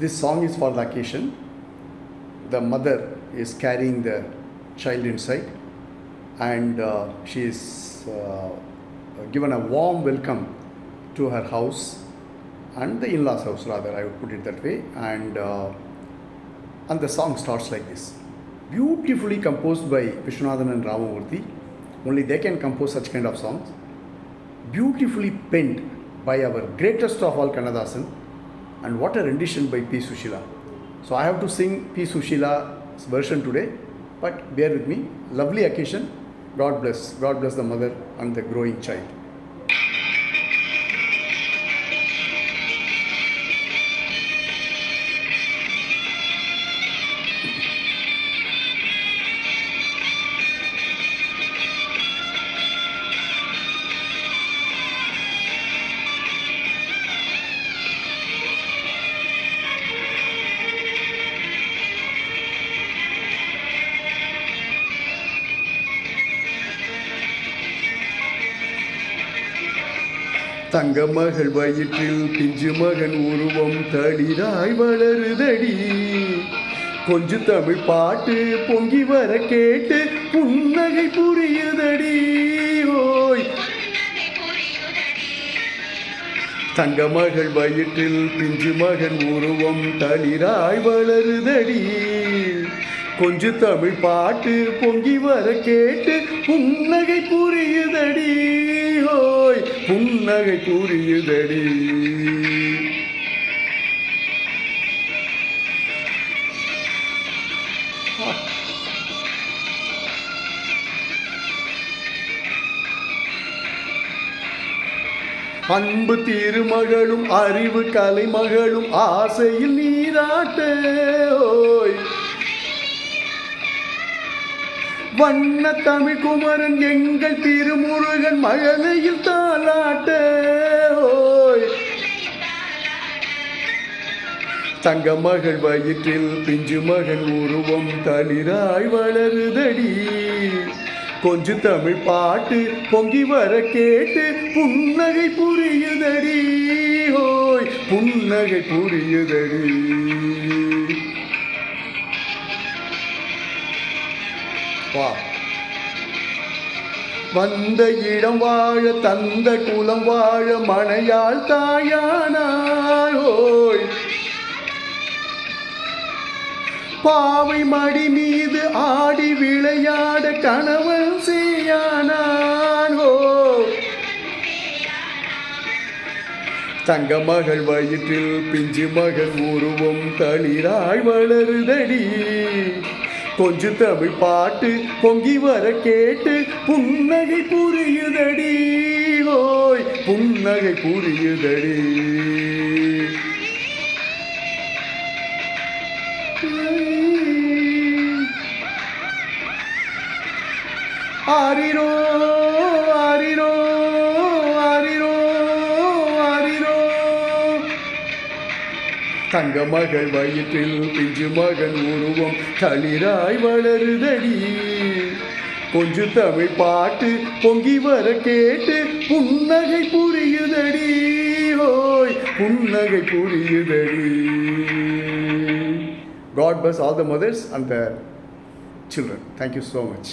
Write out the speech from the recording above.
This song is for the occasion. The mother is carrying the child inside, and she is given a warm welcome to her house, and the in-laws house rather, I would put it that way. And the song starts like this. Beautifully composed by Vishwanathan and Ramamurthy. Only they can compose such kind of songs. Beautifully penned by our greatest of all, Kannadasan. And what a rendition by P. Sushila. So I have to sing P. Sushila's version today, but bear with me. Lovely occasion. God bless. God bless the mother and the growing child. தங்க மகள் வயிற்றில் பிஞ்சு மகன் உருவம் தளிராய் வளருதடி. கொஞ்சம் தமிழ் பாட்டு பொங்கி வர கேட்டு புன்னகை புரியுதடி. ஓய், தங்க மகள் வயிற்றில் பிஞ்சு மகன் உருவம் தளிராய் வளருதடி. கொஞ்சம் தமிழ் பாட்டு பொங்கி வர கேட்டு புன்னகை புரியுதடி. ஓய், புன்னகை புரியுதடி. அன்பு திருமகளும் அறிவு கலைமகளும் ஆசையில் நீராட்ட. ஓய், வண்ண தமிழ் குமரன் எங்கள் திருமுருகன் மழலையில் தாலாட்ட. ஓய், தங்க மகள் வயிற்றில் பிஞ்சு மகன் உருவம் தளிராய் வளருதடி. கொஞ்சம் தமிழ் பாட்டு பொங்கி வர கேட்டு புன்னகை புரியுதடி. ஓய், புன்னகை புரியுதடி. வந்த இடம் வாழ தந்த குலம் வாழ மனையாள் தாயானாள். ஓய், பாவை மடி மீது ஆடி விளையாட கணவன் செய்யானான். ஓ, தங்க மகள் வயிற்றில் பிஞ்சு மகன் உருவம் தளிராய் வளருதடி. கொஞ்சம் தமிழ் பாட்டு பொங்கி வர கேட்டு புன்னகை புரியுதடி. ஓய், புன்னகை புரியுதடி. ஆரிரோ ஆரிரோ ஆரிரோ ஆரிரோ. தங்க மகள் வயிற்றில் பிஞ்சு மகன் உருவம் தளிராய் வளருதடி. கொஞ்சம் தமிழ் பாட்டு பொங்கி வர கேட்டு புன்னகை புரியுதடி. ஓய், புன்னகை புரியுதடி. God bless all the mothers and the children. Thank you so much.